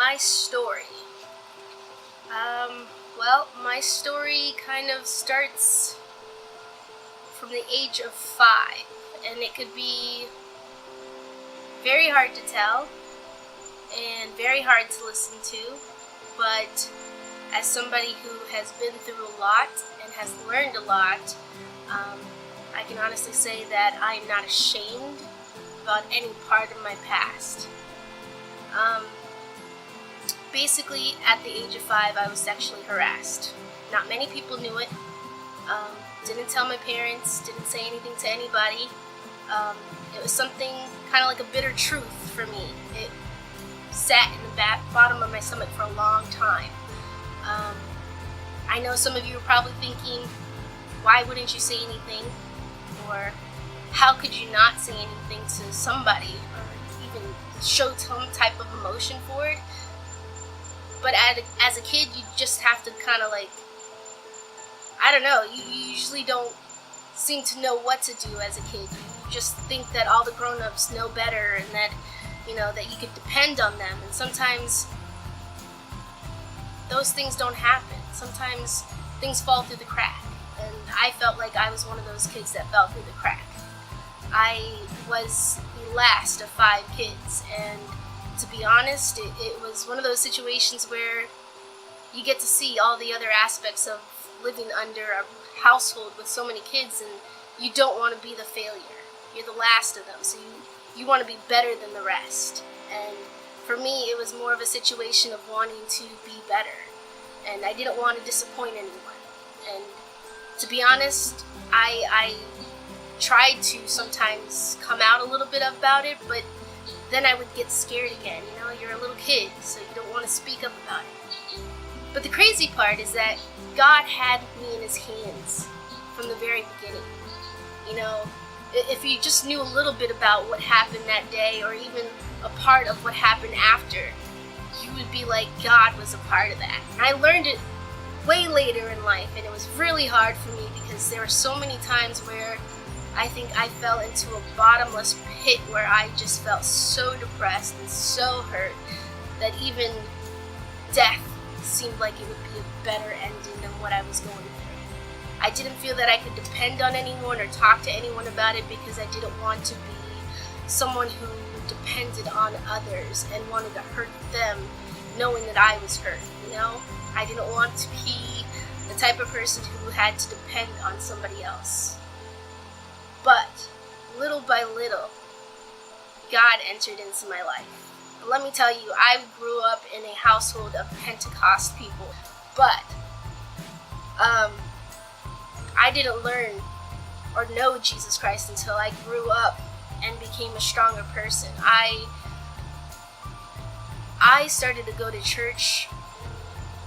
My story. My story kind of starts from the age of 5, and it could be very hard to tell and very hard to listen to, but as somebody who has been through a lot and has learned a lot, I can honestly say that I am not ashamed about any part of my past. Basically, at the age of 5, I was sexually harassed. Not many people knew it. Didn't tell my parents, didn't say anything to anybody. It was something kind of like a bitter truth for me. It sat in the bottom of my stomach for a long time. I know some of you are probably thinking, why wouldn't you say anything? Or how could you not say anything to somebody or even show some type of emotion for it? But as a kid, you just have to kind of you usually don't seem to know what to do as a kid. You just think that all the grown-ups know better and that, that you could depend on them. And sometimes those things don't happen. Sometimes things fall through the crack. And I felt like I was one of those kids that fell through the crack. I was the last of 5 kids, and to be honest, it was one of those situations where you get to see all the other aspects of living under a household with so many kids, and you don't want to be the failure. You're the last of them, so you want to be better than the rest. And for me, it was more of a situation of wanting to be better, and I didn't want to disappoint anyone. And to be honest, I tried to sometimes come out a little bit about it, but then I would get scared again. You're a little kid, so you don't want to speak up about it. But the crazy part is that God had me in his hands from the very beginning. If you just knew a little bit about what happened that day, or even a part of what happened after, you would be like, God was a part of that. And I learned it way later in life, and it was really hard for me because there were so many times where I think I fell into a bottomless pit where I just felt so depressed and so hurt that even death seemed like it would be a better ending than what I was going through. I didn't feel that I could depend on anyone or talk to anyone about it because I didn't want to be someone who depended on others and wanted to hurt them knowing that I was hurt, I didn't want to be the type of person who had to depend on somebody else. But little by little, God entered into my life. Let me tell you, I grew up in a household of Pentecost people, but I didn't learn or know Jesus Christ until I grew up and became a stronger person. I started to go to church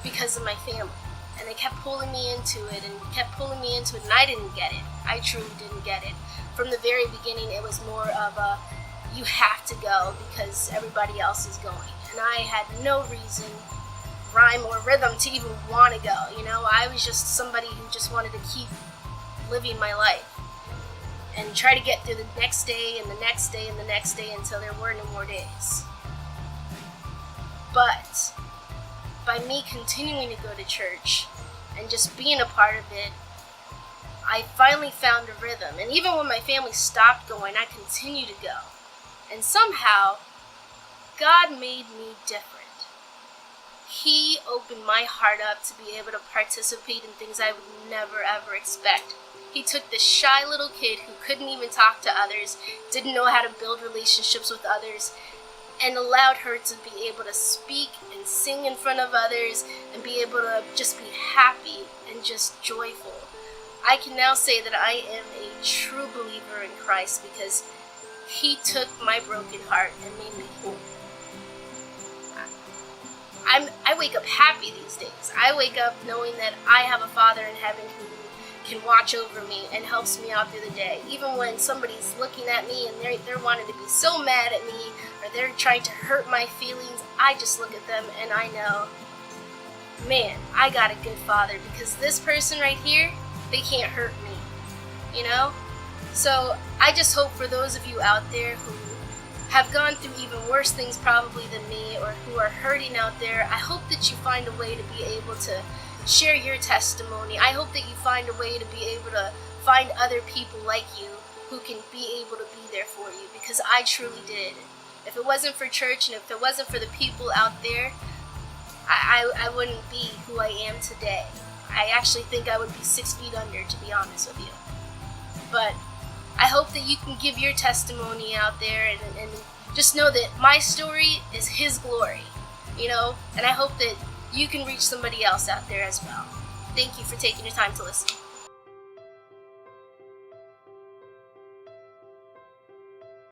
because of my family, and they kept pulling me into it, and I didn't get it. I truly didn't get it. From the very beginning, it was more of a, you have to go because everybody else is going. And I had no reason, rhyme or rhythm to even want to go. I was just somebody who just wanted to keep living my life and try to get through the next day and the next day and the next day until there were no more days. But by me continuing to go to church and just being a part of it, I finally found a rhythm. And even when my family stopped going, I continued to go. And somehow, God made me different. He opened my heart up to be able to participate in things I would never ever expect. He took this shy little kid who couldn't even talk to others, didn't know how to build relationships with others, and allowed her to be able to speak and sing in front of others and be able to just be happy and just joyful. I can now say that I am a true believer in Christ because he took my broken heart and made me whole. I wake up happy these days. I wake up knowing that I have a Father in heaven who can watch over me and helps me out through the day. Even when somebody's looking at me and they're wanting to be so mad at me or they're trying to hurt my feelings, I just look at them and I know, man, I got a good Father because this person right here, they can't hurt me, So I just hope for those of you out there who have gone through even worse things probably than me, or who are hurting out there, I hope that you find a way to be able to share your testimony. I hope that you find a way to be able to find other people like you who can be able to be there for you, because I truly did. If it wasn't for church and if it wasn't for the people out there, I wouldn't be who I am today. I actually think I would be 6 feet under, to be honest with you. But I hope that you can give your testimony out there, and just know that my story is His glory, and I hope that you can reach somebody else out there as well. Thank you for taking your time to listen.